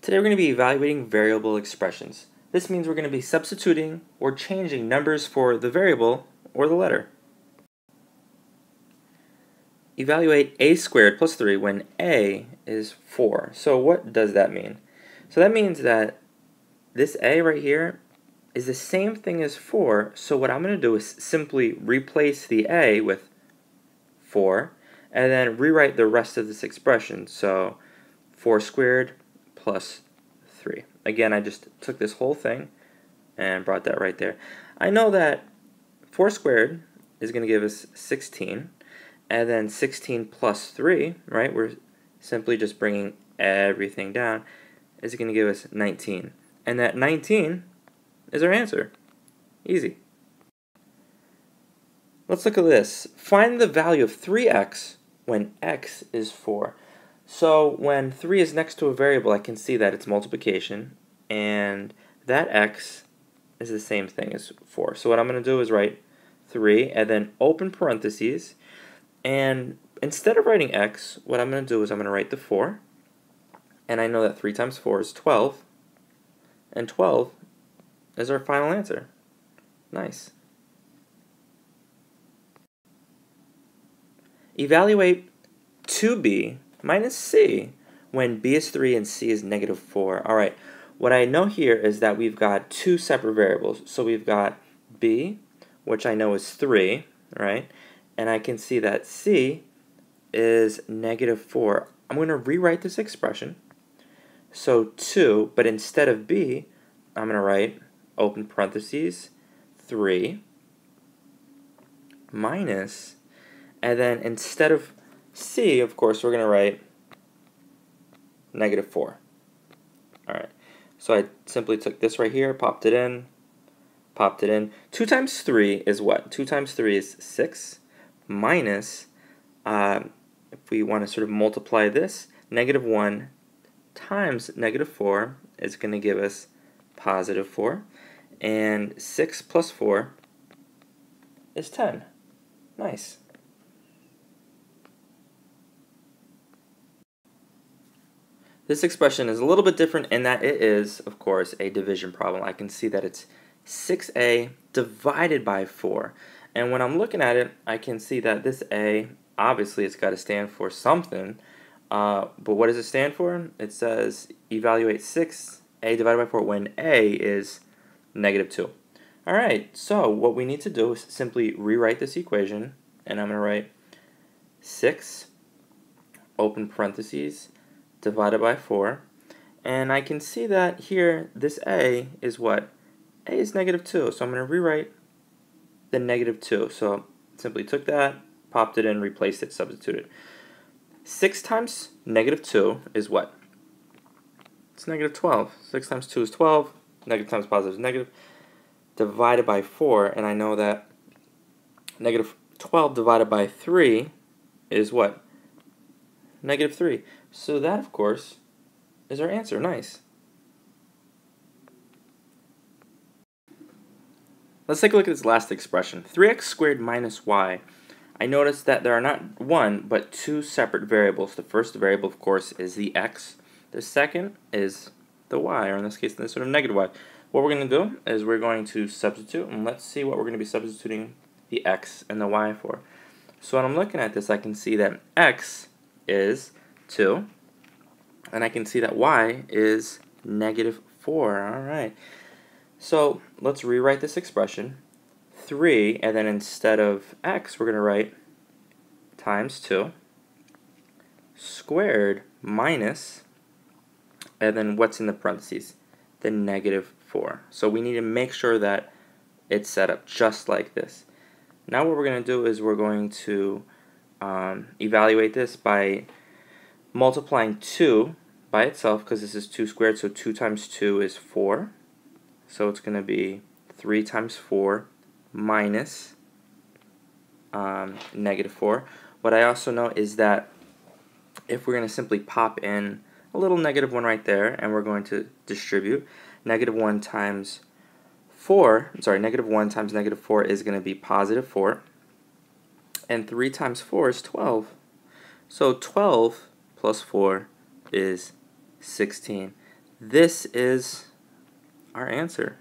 Today we're going to be evaluating variable expressions. This means we're going to be substituting or changing numbers for the variable or the letter. Evaluate a squared plus 3 when a is 4. So what does that mean? So that means that this a right here is the same thing as 4, so what I'm going to do is simply replace the a with 4 and then rewrite the rest of this expression. So 4 squared plus 3. Again, I just took this whole thing and brought that right there. I know that 4 squared is going to give us 16, and then 16 plus 3, right, we're simply just bringing everything down, is going to give us 19. And that 19 is our answer. Easy. Let's look at this. Find the value of 3x when x is 4. So when 3 is next to a variable, I can see that it's multiplication, and that x is the same thing as 4. So what I'm going to do is write 3 and then open parentheses, and instead of writing x, what I'm going to do is I'm going to write the 4, and I know that 3 times 4 is 12, and 12 is our final answer. Nice. Evaluate 2b minus c when b is 3 and c is negative 4. Alright, what I know here is that we've got two separate variables. So we've got b, which I know is 3, right? And I can see that c is negative 4. I'm going to rewrite this expression. So 2, but instead of b, I'm going to write, open parentheses, 3 minus, and then instead of c, of course, we're going to write negative 4. Alright, so I simply took this right here, popped it in. 2 times 3 is what? 2 times 3 is 6 minus, if we want to sort of multiply this, negative 1 times negative 4 is going to give us positive 4. And 6 plus 4 is 10. Nice. This expression is a little bit different in that it is, of course, a division problem. I can see that it's 6a divided by 4. And when I'm looking at it, I can see that this a, obviously, it's got to stand for something. But what does it stand for? It says evaluate 6a divided by 4 when a is negative 2. Alright, so what we need to do is simply rewrite this equation. And I'm going to write 6, open parentheses, divided by 4, and I can see that here this a is what? A is negative 2, so I'm going to rewrite the negative 2. So simply took that, popped it in, replaced it, substituted. 6 times negative 2 is what? It's negative 12. 6 times 2 is 12, negative times positive is negative, divided by 4, and I know that negative 12 divided by 3 is what? Negative 3. So that, of course, is our answer. Nice. Let's take a look at this last expression. 3x squared minus y. I noticed that there are not one, but two separate variables. The first variable, of course, is the x. The second is the y, or in this case, the sort of negative y. What we're going to do is we're going to substitute, and let's see what we're going to be substituting the x and the y for. So when I'm looking at this, I can see that x is 2, and I can see that y is negative 4. Alright, so let's rewrite this expression. 3, and then instead of x, we're going to write times 2 squared minus, and then what's in the parentheses? The negative 4. So we need to make sure that it's set up just like this. Now what we're going to do is we're going to evaluate this by multiplying 2 by itself, because this is 2 squared, so 2 times 2 is 4. So it's going to be 3 times 4 minus negative 4. What I also know is that if we're going to simply pop in a little negative 1 right there, and we're going to distribute, negative 1 times 4, negative 1 times negative 4 is going to be positive 4. And 3 times 4 is 12. So 12 plus 4 is 16. this is our answer.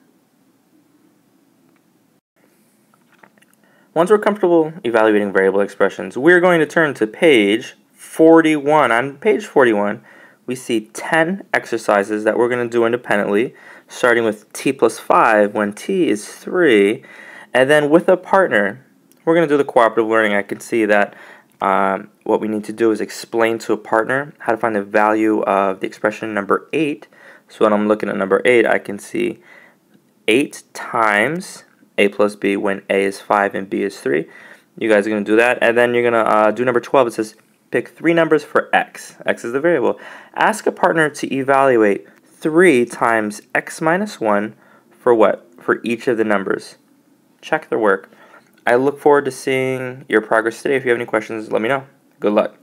Once we're comfortable evaluating variable expressions, we're going to turn to page 41. On page 41, we see 10 exercises that we're going to do independently, starting with t plus 5 when t is 3, and then with a partner, we're going to do the cooperative learning. I can see that what we need to do is explain to a partner how to find the value of the expression number 8. So when I'm looking at number 8, I can see 8 times a plus b when a is 5 and b is 3. You guys are going to do that. And then you're going to do number 12. It says pick 3 numbers for x. X is the variable. Ask a partner to evaluate 3 times x minus 1 for what? For each of the numbers. Check their work. I look forward to seeing your progress today. If you have any questions, let me know. Good luck.